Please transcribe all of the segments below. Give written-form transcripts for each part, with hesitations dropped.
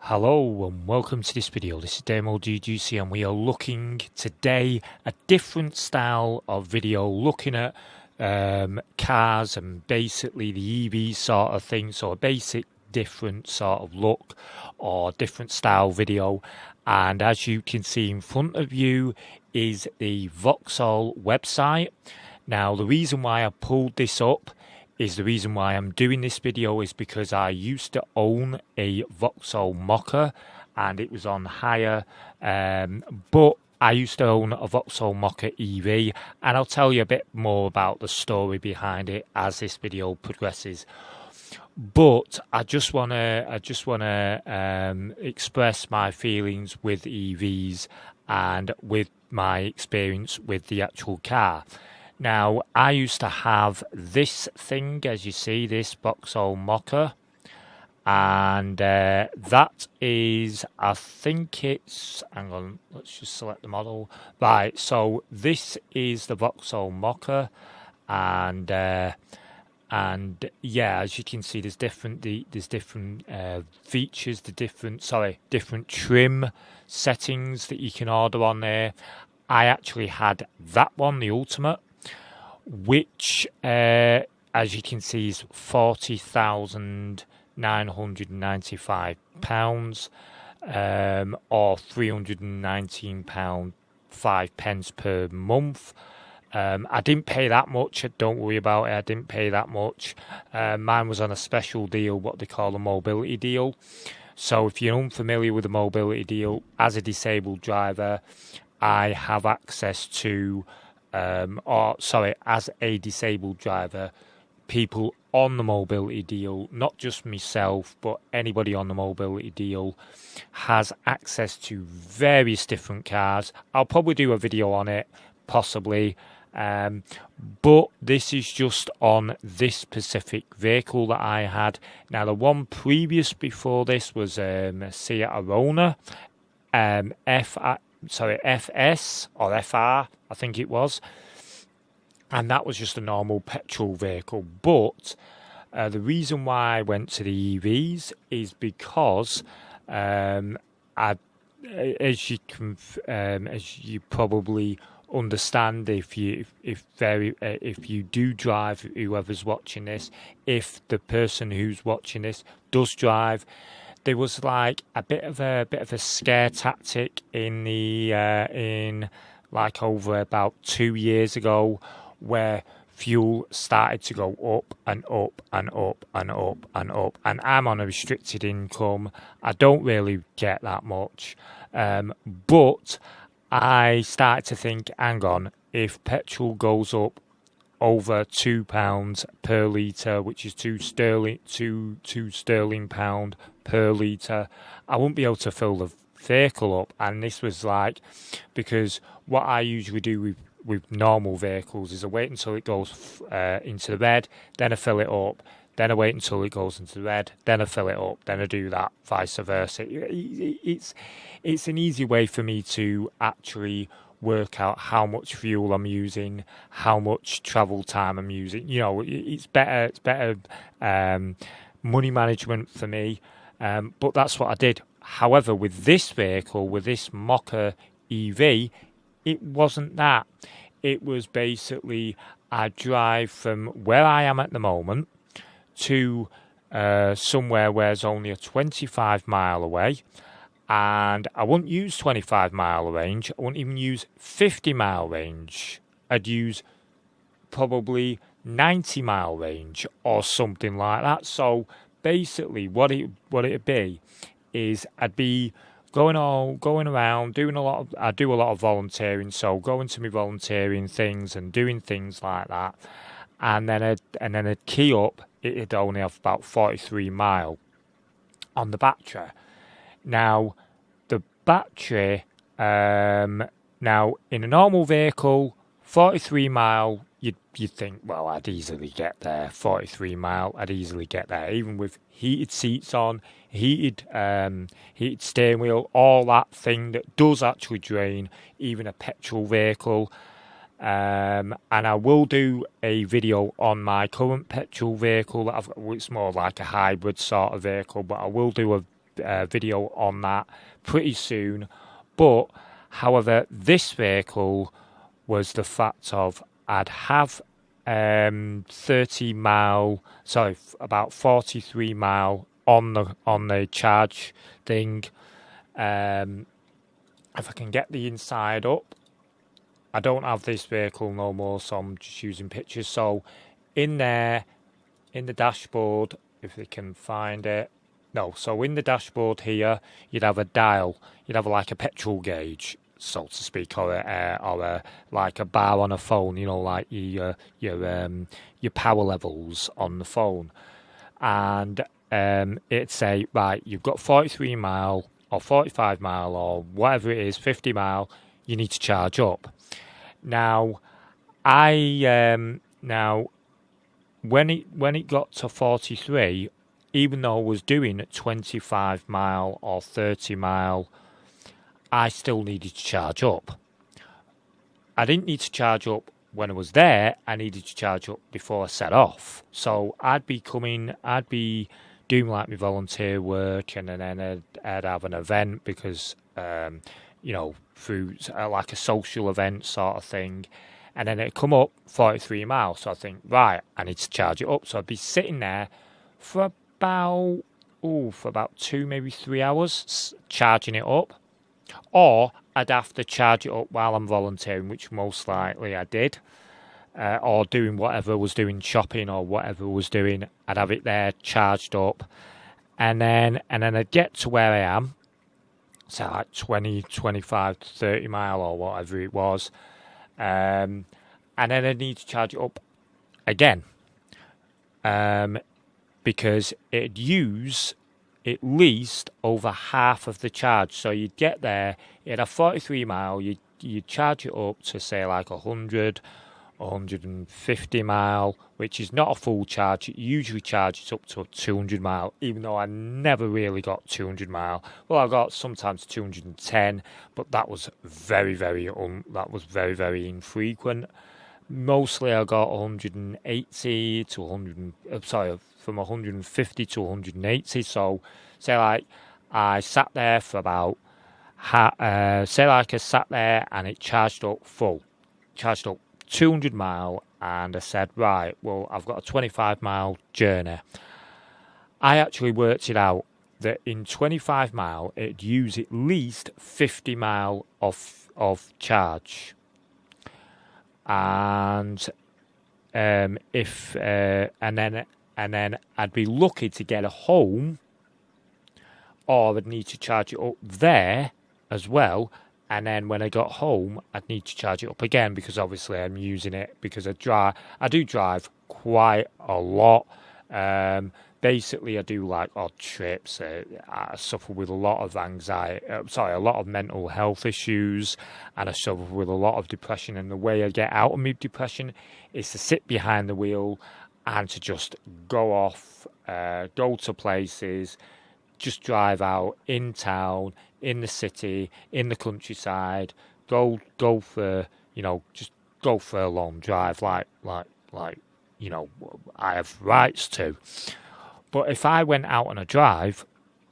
Hello and welcome to this video. This is Demo DGC and we are looking today a different style of video, looking at cars and basically the EV sort of thing. So a basic different sort of look or different style video. And as you can see in front of you is the Vauxhall website. Now the reason why I pulled this up is the reason why I'm doing this video is because I used to own a Vauxhall Mocha and it was on hire, but I used to own a Vauxhall Mocha EV, and I'll tell you a bit more about the story behind it as this video progresses. But I just wanna express my feelings with EVs and with my experience with the actual car. Now, I used to have this thing, as you see, this Vauxhall Mocha, and that is, I think it's, hang on, let's just select the model. Right, so this is the Vauxhall Mocha, and yeah, as you can see, there's different features, different trim settings that you can order on there. I actually had that one, the Ultimate, which, as you can see, is £40,995, or £319 5 pence per month. I didn't pay that much. Don't worry about it. I didn't pay that much. Mine was on a special deal, what they call a mobility deal. So if you're unfamiliar with the mobility deal, as a disabled driver, I have access to as a disabled driver, people on the mobility deal, not just myself, but anybody on the mobility deal has access to various different cars. I'll probably do a video on it, possibly, but this is just on this specific vehicle that I had. Now, the one previous before this was a Seat Arona, FS or FR, I think it was, and that was just a normal petrol vehicle. But the reason why I went to the EVs is because as you probably understand, if you do drive, whoever's watching this, if the person who's watching this does drive, there was like a bit of a scare tactic in like over about 2 years ago, where fuel started to go up and up and up and up and up. And I'm on a restricted income. I don't really get that much, but I started to think, hang on, if petrol goes up over £2 per litre, which is two sterling pound per litre, I won't be able to fill the vehicle up. And this was like, because what I usually do with normal vehicles is I wait until it goes into the red, then I fill it up, then I wait until it goes into the red, then I fill it up, then I do that, vice versa. It's an easy way for me to actually work out how much fuel I'm using, how much travel time I'm using. You know, it's better money management for me. But that's what I did. However, with this vehicle, with this Mocha EV, it wasn't that. It was basically, I drive from where I am at the moment to somewhere where it's only a 25 mile away. And I wouldn't use 25 mile range. I wouldn't even use 50 mile range. I'd use probably 90 mile range or something like that. So basically what it'd be is I'd be going around doing I do a lot of volunteering, so going to my volunteering things and doing things like that, and then I'd key up. It'd only have about 43 mile on the battery. Now, the battery, now in a normal vehicle, 43 mile, you'd think, well, I'd easily get there. 43 mile, I'd easily get there, even with heated seats on, heated steering wheel, all that thing that does actually drain even a petrol vehicle. And I will do a video on my current petrol vehicle that I've got. It's more like a hybrid sort of vehicle, but I will do video on that pretty soon. But however, this vehicle was the fact of I'd have 30 mile, sorry, about 43 mile on the charge thing. If I can get the inside up, I don't have this vehicle no more, so I'm just using pictures. So in there, in the dashboard, if we can find it. No, so in the dashboard here, you'd have a dial. You'd have like a petrol gauge, so to speak, or like a bar on a phone. You know, like your power levels on the phone, and it'd say, right, you've got 43 mile or 45 mile or whatever it is, 50 mile. You need to charge up. Now, when it got to 43. Even though I was doing 25 mile or 30 mile, I still needed to charge up. I didn't need to charge up when I was there. I needed to charge up before I set off. So I'd be doing like my volunteer work, and then I'd have an event because, through like a social event sort of thing. And then it'd come up 43 miles. So I think, right, I need to charge it up. So I'd be sitting there for about 2, maybe 3 hours charging it up, or I'd have to charge it up while I'm volunteering, which most likely I did, or doing whatever I was doing, shopping or whatever I was doing. I'd have it there charged up, and then I'd get to where I am, so like 20, 25, 30 mile or whatever it was, and then I'd need to charge it up again. Because it'd use at least over half of the charge. So you'd get there, it'd have 43 mile, you'd charge it up to say like 100, 150 mile, which is not a full charge. It usually charges up to 200 mile, even though I never really got 200 mile. Well, I got sometimes 210, but that was very, very infrequent. Mostly I got 180 to 100, from 150 to 180. So, say like I sat there for about, I sat there and it charged up 200 mile, and I said, right, well, I've got a 25 mile journey. I actually worked it out that in 25 mile, it'd use at least 50 mile of charge. And and then I'd be lucky to get home, or I'd need to charge it up there as well. And then when I got home, I'd need to charge it up again, because obviously I'm using it because I do drive quite a lot. Basically, I do like odd trips. I suffer with a lot of anxiety, a lot of mental health issues, and I suffer with a lot of depression. And the way I get out of my depression is to sit behind the wheel and to just go off, go to places, just drive out in town, in the city, in the countryside, go for, just go for a long drive like, I have rights to. But if I went out on a drive,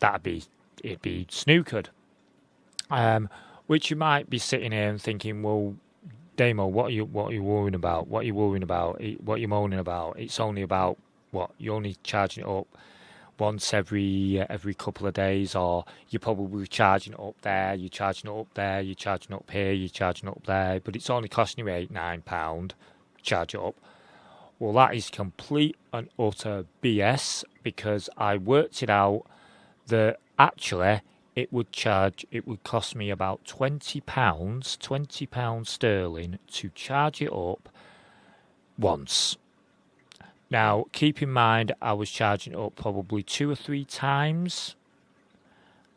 it'd be snookered. Which you might be sitting here and thinking, well, Damo, what are you worrying about? What are you worrying about? What are you moaning about? It's only about what? You're only charging it up once every couple of days, or you're probably charging it up there, you're charging it up there, you're charging it up here, you're charging it up there, but it's only costing you £8-9 charge it up. Well, that is complete and utter BS, because I worked it out that actually it would cost me about £20 sterling to charge it up once. Now, keep in mind, I was charging it up probably 2 or 3 times.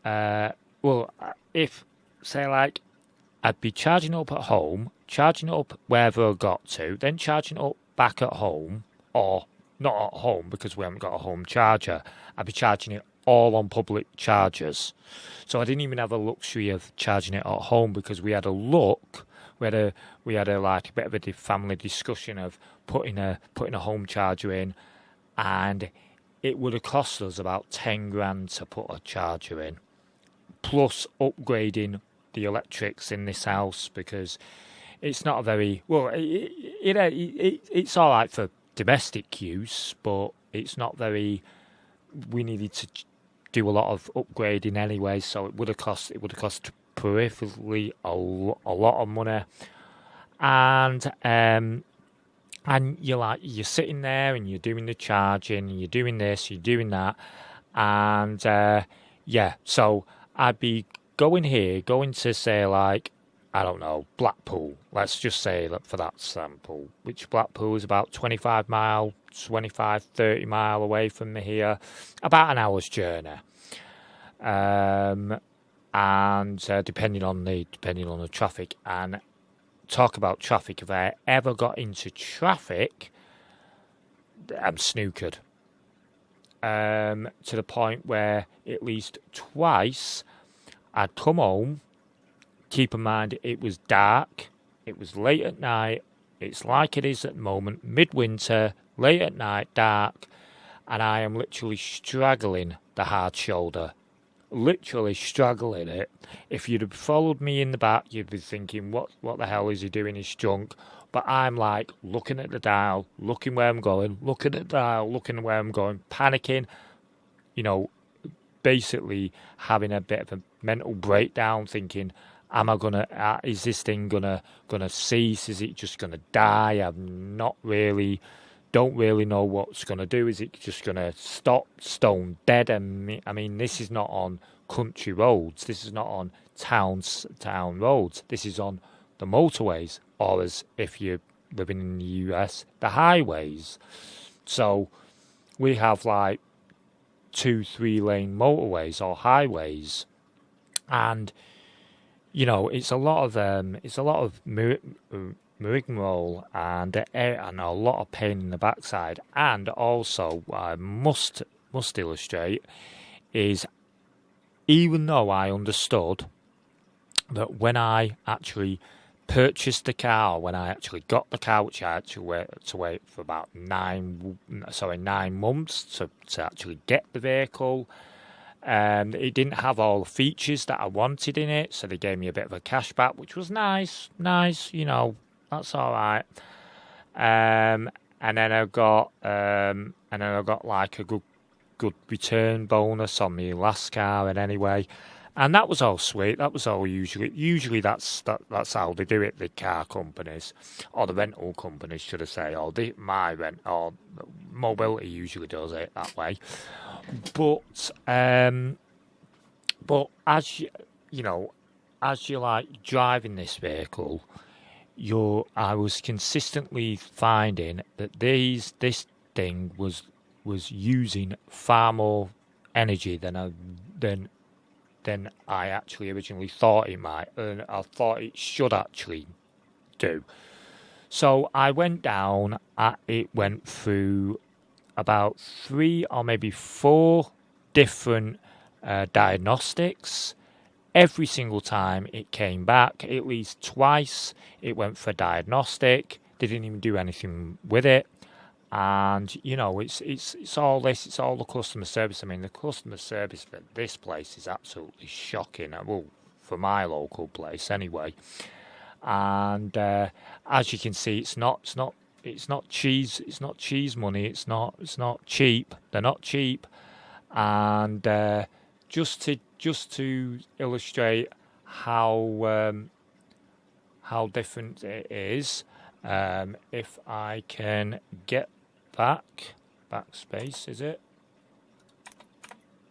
If, say, like, I'd be charging it up at home, charging it up wherever I got to, then charging it up back at home, or not at home because we haven't got a home charger. I'd be charging it all on public chargers. So I didn't even have the luxury of charging it at home, because we had a look. We had a bit of a family discussion of putting a home charger in, and it would have cost us about 10 grand to put a charger in, plus upgrading the electrics in this house, because it's not a very well. It's all right for domestic use, but it's not very. We needed to do a lot of upgrading anyway, so it would have cost peripherally a lot of money, and you're sitting there and you're doing the charging, and you're doing this, you're doing that, and so I'd be going to say, like, I don't know, Blackpool. Let's just say that for that sample, which Blackpool is about 30 mile away from me here, about an hour's journey. And depending on the traffic, and talk about traffic, if I ever got into traffic, I'm snookered. To the point where at least twice I'd come home. Keep in mind, it was dark, it was late at night, it's like it is at the moment, midwinter, late at night, dark, and I am literally straggling the hard shoulder. Literally struggling it. If you'd have followed me in the back, you'd be thinking, what the hell is he doing? He's drunk. But I'm like looking at the dial, looking where I'm going, looking at the dial, looking where I'm going, panicking, basically having a bit of a mental breakdown, thinking, am I gonna? Is this thing gonna cease? Is it just gonna die? I'm not really. Don't really know what's going to do. Is it just going to stop stone dead? I mean, this is not on country roads. This is not on town roads. This is on the motorways, or as if you're living in the US, the highways. So we have like 2-3 lane motorways or highways, and it's a lot of rigmarole and a lot of pain in the backside. And also, what I must illustrate is, even though I understood that when I actually purchased the car, when I actually got the car, which I actually had to wait for about 9 months to actually get the vehicle. It didn't have all the features that I wanted in it, so they gave me a bit of a cashback, which was nice, that's all right. And then I got like a good return bonus on the last car, and anyway, and that was all sweet. That was all usually that's how they do it. The car companies, or the rental companies, should I say, or or Mobility usually does it that way. But as you're like driving this vehicle, I was consistently finding that this thing was using far more energy than I actually originally thought it might, and I thought it should actually do. So I went down. It went through about 3 or maybe 4 different diagnostics. Every single time it came back, at least twice, it went for diagnostic. They didn't even do anything with it. And, it's all this, it's all the customer service. I mean, the customer service for this place is absolutely shocking. Well, for my local place anyway. And as you can see, it's not cheese. It's not cheese money. It's not cheap. They're not cheap. And just to illustrate how different it is, if I can get backspace, is it?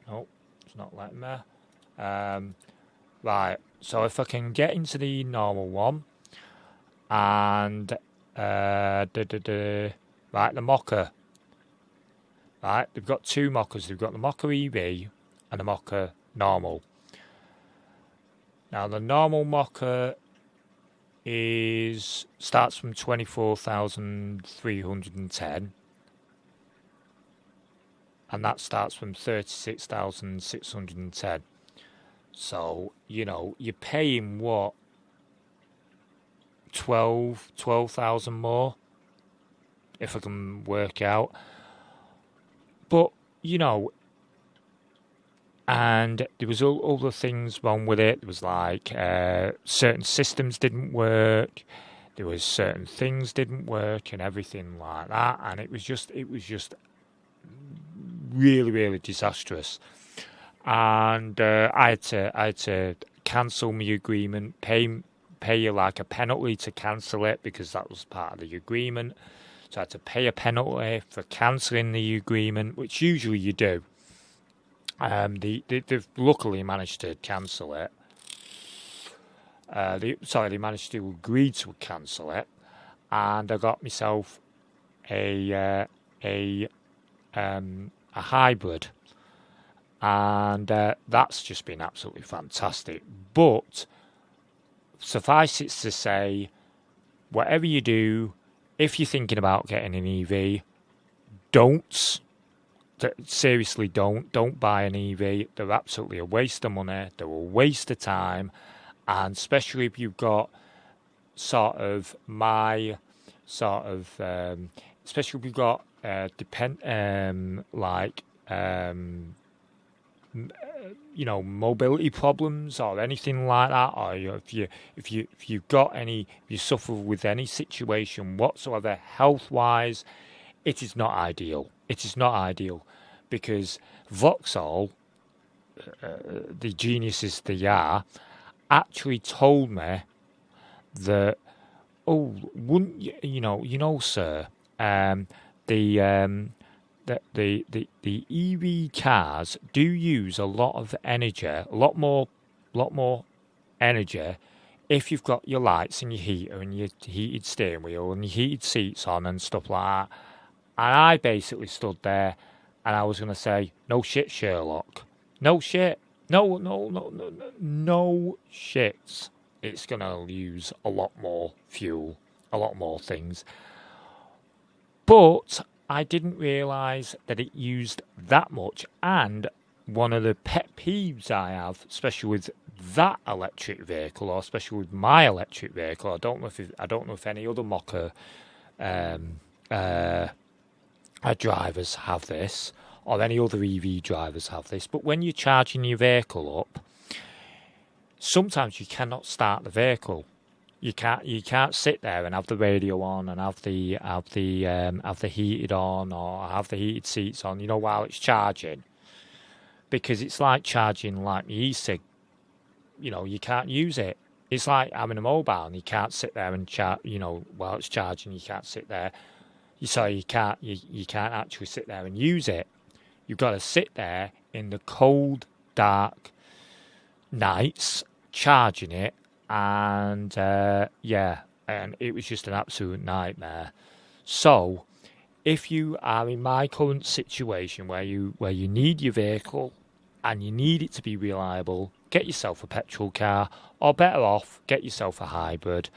No, it's not letting me. Right. So if I can get into the normal one, and right, the Mocha. Right, they've got 2 Mochas. They've got the Mocha EV and the Mocha normal. Now the normal Mocha starts from 24,310, and that starts from 36,610. So you're paying what, 12,000 more, if I can work out. But you know, and there was all other things wrong with it. There was like certain systems didn't work. There was certain things didn't work and everything like that. And it was just really, really disastrous. And I had to cancel my agreement, pay you like a penalty to cancel it because that was part of the agreement. So I had to pay a penalty for cancelling the agreement, which usually you do. They've luckily managed to cancel it. They managed to agree to cancel it, and I got myself a hybrid, and that's just been absolutely fantastic. But suffice it to say, whatever you do, if you're thinking about getting an EV, seriously don't buy an EV. They're absolutely a waste of money. They're a waste of time, and especially if you've got especially if you've got mobility problems or anything like that, or if you suffer with any situation whatsoever health wise, it is not ideal. It is not ideal because Vauxhall, the geniuses they are, actually told me that, wouldn't sir, the EV cars do use a lot of energy, a lot more energy if you've got your lights and your heater and your heated steering wheel and your heated seats on and stuff like that. And I basically stood there and I was going to say, no shit, Sherlock. No shit. No shit. It's going to use a lot more fuel, a lot more things. But I didn't realise that it used that much. And one of the pet peeves I have, especially with that electric vehicle, or especially with my electric vehicle, I don't know if any other mocker drivers have this, or any other EV drivers have this, but when you're charging your vehicle up, sometimes you cannot start the vehicle. You can't sit there and have the radio on and have the heated on or have the heated seats on, while it's charging, because it's like charging like the e-cig. You can't use it. It's like having a mobile and you can't sit there and charge. While it's charging, you can't sit there. So you can't actually sit there and use it. You've got to sit there in the cold, dark nights charging it, and and it was just an absolute nightmare. So, if you are in my current situation where you need your vehicle and you need it to be reliable, get yourself a petrol car, or better off, get yourself a hybrid.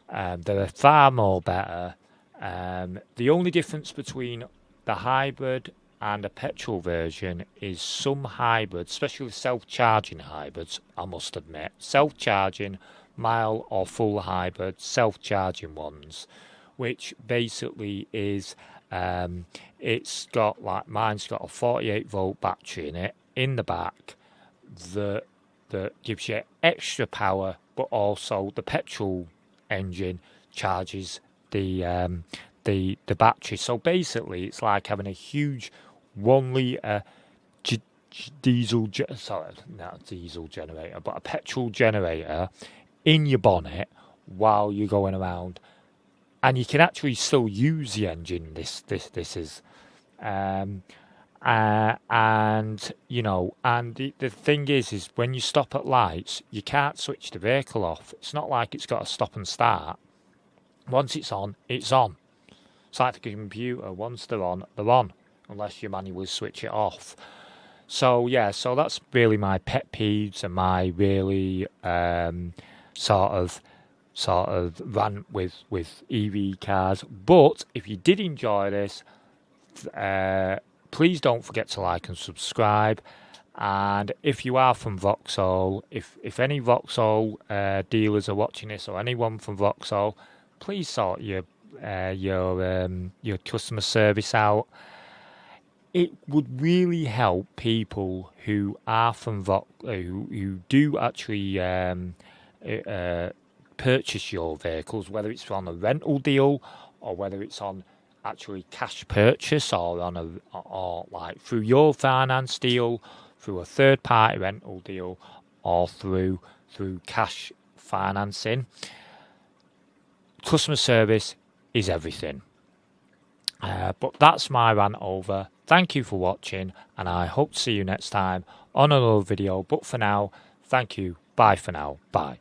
They're far more better. The only difference between the hybrid and a petrol version is some hybrids, especially self-charging hybrids, I must admit, self-charging, mild or full hybrid, self-charging ones, which basically is, it's got, like, mine's got a 48 volt battery in it, in the back, that gives you extra power, but also the petrol engine charges the battery. So basically, it's like having a huge 1 litre diesel generator, but a petrol generator in your bonnet while you're going around, and you can actually still use the engine. This is, and the thing is when you stop at lights, you can't switch the vehicle off. It's not like it's got to stop and start. Once it's on, it's on. It's like the computer. Once they're on, unless you manually switch it off. So that's really my pet peeves and my really sort of rant with EV cars. But if you did enjoy this, please don't forget to like and subscribe. And if you are from Vauxhall, if any Vauxhall dealers are watching this, or anyone from Vauxhall, please sort your customer service out. it would really help people who are from who do actually purchase your vehicles, whether it's on a rental deal or whether it's on actually cash purchase or or like through your finance deal, through a third party rental deal, or through cash financing. Customer service is everything. But that's my rant over. Thank you for watching, and I hope to see you next time on another video. But for now, thank you. Bye for now. Bye.